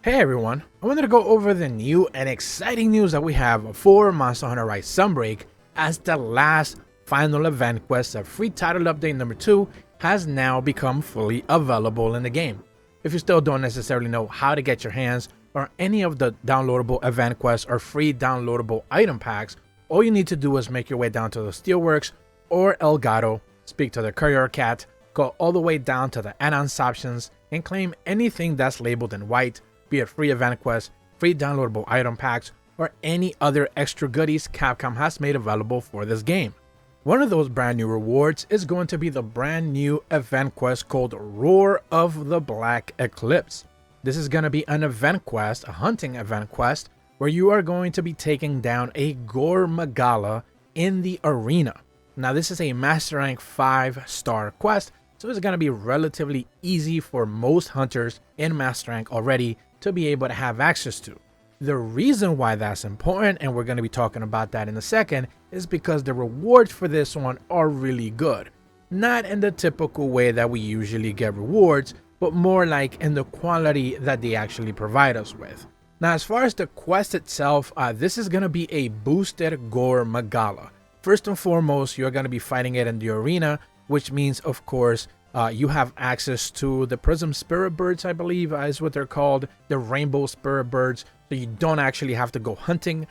Hey everyone, I wanted to go over the new and exciting news that we have for Monster Hunter Rise Sunbreak, as the last final event quest of free title update number 2 has now become fully available in the game. If you still don't necessarily know how to get your hands on any of the downloadable event quests or free downloadable item packs, all you need to do is make your way down to the Steelworks or El Gato, speak to the courier cat, go all the way down to the add-ons options and claim anything that's labeled in white, be it free event quests, free downloadable item packs, or any other extra goodies Capcom has made available for this game. One of those brand new rewards is going to be the brand new event quest called Roar of the Black Eclipse. This is going to be an event quest, a hunting event quest, where you are going to be taking down a Gore Magala in the arena. Now this is a Master Rank 5-star quest, so it's going to be relatively easy for most hunters in Master Rank already to be able to have access to. The reason why that's important, and we're going to be talking about that in a second, is because the rewards for this one are really good. Not in the typical way that we usually get rewards, but more like in the quality that they actually provide us with. Now as far as the quest itself, this is going to be a boosted Gore Magala. First and foremost, you're going to be fighting it in the arena, which means of course you have access to the Prism Spirit Birds, I believe is what they're called, the Rainbow Spirit Birds, so you don't actually have to go hunting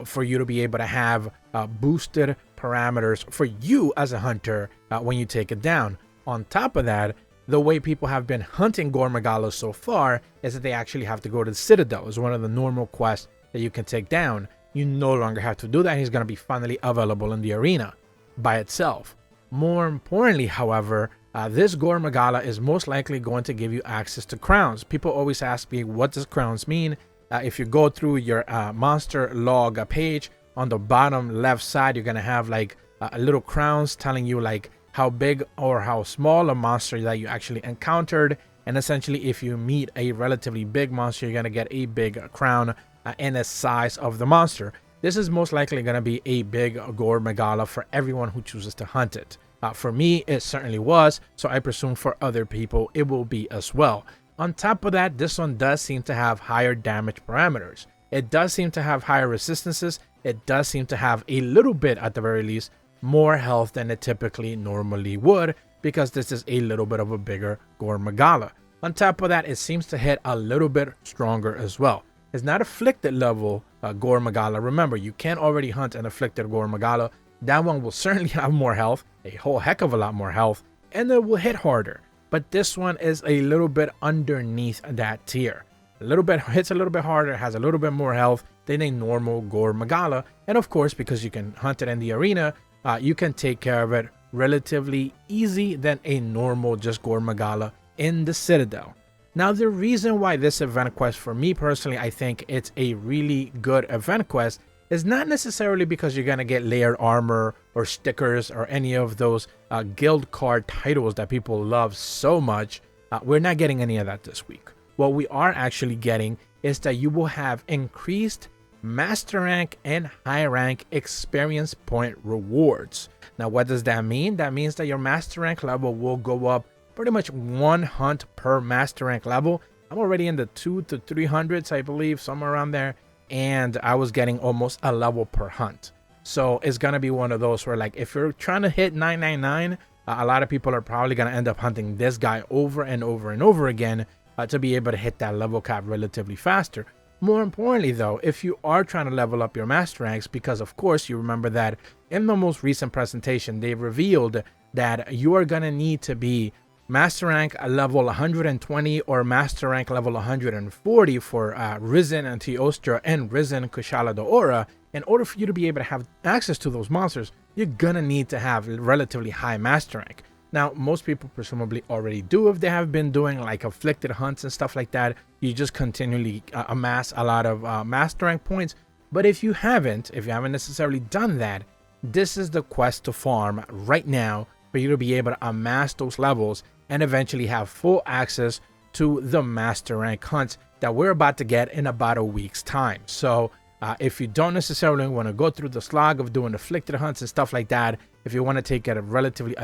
for you to be able to have boosted parameters for you as a hunter when you take it down. On top of that, the way people have been hunting Gore Magala so far is that they actually have to go to the Citadel. It's one of the normal quests that you can take down. You no longer have to do that. He's going to be finally available in the arena by itself. More importantly, however, this Gore Magala is most likely going to give you access to crowns. People always ask me, what does crowns mean? If you go through your monster log page, on the bottom left side, you're going to have like little crowns telling you like how big or how small a monster that you actually encountered. And essentially, if you meet a relatively big monster, you're going to get a big crown in the size of the monster. This is most likely going to be a big Gore Magala for everyone who chooses to hunt it. For me, it certainly was, so I presume for other people it will be as well. On top of that, this one does seem to have higher damage parameters. It does seem to have higher resistances. It does seem to have a little bit, at the very least, more health than it typically normally would, because this is a little bit of a bigger Gore Magala. On top of that, it seems to hit a little bit stronger as well. It's not afflicted level Gore Magala. Remember, you can already hunt an afflicted Gore Magala. That one will certainly have more health, a whole heck of a lot more health, and it will hit harder. But this one is a little bit underneath that tier. Hits a little bit harder, has a little bit more health than a normal Gore Magala. And of course, because you can hunt it in the arena, you can take care of it relatively easy than a normal just Gore Magala in the Citadel. Now, the reason why this event quest, for me personally, I think it's a really good event quest, is not necessarily because you're going to get layered armor or stickers or any of those guild card titles that people love so much. We're not getting any of that this week. What we are actually getting is that you will have increased Master Rank and High Rank experience point rewards. Now, what does that mean? That means that your Master Rank level will go up pretty much one hunt per Master Rank level. I'm already in the 200 to 300s, I believe, somewhere around there. And I was getting almost a level per hunt. So it's going to be one of those where, like, if you're trying to hit 999, a lot of people are probably going to end up hunting this guy over and over and over again to be able to hit that level cap relatively faster. More importantly, though, if you are trying to level up your master ranks, because of course you remember that in the most recent presentation, they revealed that you are going to need to be Master Rank level 120 or Master Rank level 140 for Risen and Teostra and Risen Kushala Daora. In order for you to be able to have access to those monsters, you're gonna need to have relatively high Master Rank. Now, most people presumably already do if they have been doing like afflicted hunts and stuff like that. You just continually amass a lot of Master Rank points. But if you haven't necessarily done that, this is the quest to farm right now for you to be able to amass those levels and eventually have full access to the Master Rank hunts that we're about to get in about a week's time. So if you don't necessarily want to go through the slog of doing afflicted hunts and stuff like that, if you want to take it a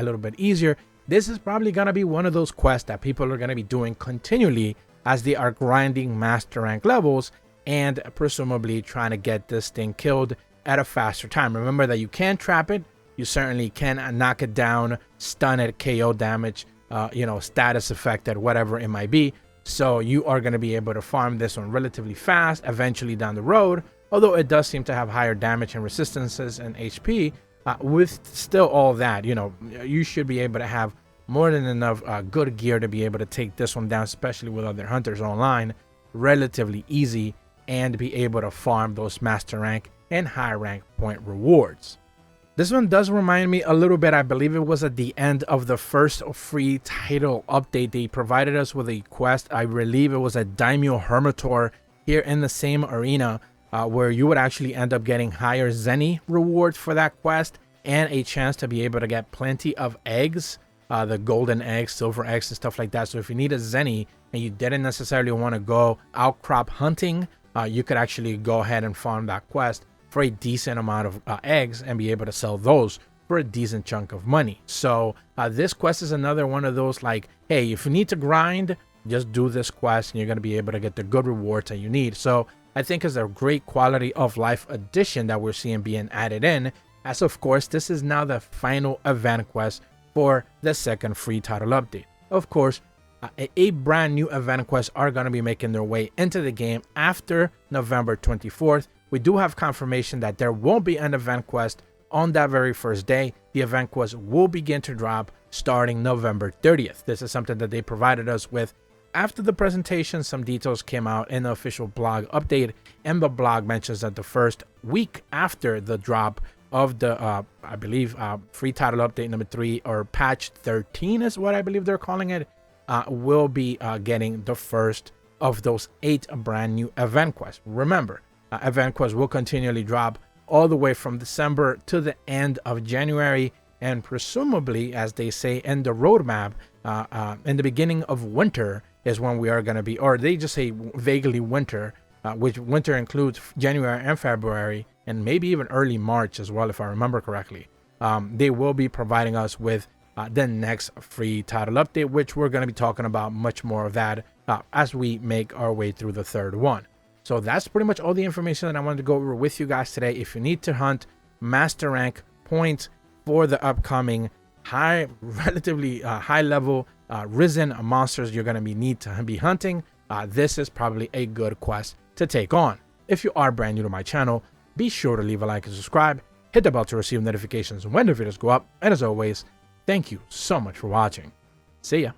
little bit easier, this is probably going to be one of those quests that people are going to be doing continually as they are grinding master rank levels and presumably trying to get this thing killed at a faster time. Remember that you can trap it, you certainly can knock it down, stun it, KO damage, status affected, whatever it might be. So you are going to be able to farm this one relatively fast eventually down the road, although it does seem to have higher damage and resistances and HP. With still all that, you should be able to have more than enough good gear to be able to take this one down, especially with other hunters online, relatively easy, and be able to farm those master rank and high rank point rewards. This one does remind me a little bit, I believe it was at the end of the first free title update. They provided us with a quest, I believe it was a Daimyo Hermitor here in the same arena, where you would actually end up getting higher Zenny rewards for that quest and a chance to be able to get plenty of eggs, the golden eggs, silver eggs, and stuff like that. So if you need a Zenny and you didn't necessarily want to go outcrop hunting, you could actually go ahead and farm that quest for a decent amount of eggs and be able to sell those for a decent chunk of money. So this quest is another one of those like, hey, if you need to grind, just do this quest and you're going to be able to get the good rewards that you need. So I think is a great quality of life addition that we're seeing being added in, as of course this is now the final event quest for the second free title update. Of course, a brand new event quests are going to be making their way into the game after November 24th. We do have confirmation that there won't be an event quest on that very first day. The event quest will begin to drop starting November 30th. This is something that they provided us with after the presentation. Some details came out in the official blog update, and the blog mentions that the first week after the drop of the I believe free title update number 3, or patch 13 is what I believe they're calling it, will be getting the first of those 8 brand new event quests. Remember, event quests will continually drop all the way from December to the end of January, and presumably, as they say in the roadmap, in the beginning of winter is when we are going to be, or they just say vaguely winter, which winter includes January and February, and maybe even early March as well, if I remember correctly. They will be providing us with the next free title update, which we're going to be talking about much more of that as we make our way through the third one. So that's pretty much all the information that I wanted to go over with you guys today. If you need to hunt master rank points for the upcoming relatively high level risen monsters you're going to need to be hunting, this is probably a good quest to take on. If you are brand new to my channel, be sure to leave a like and subscribe, hit the bell to receive notifications when the videos go up, and as always, thank you so much for watching. See ya.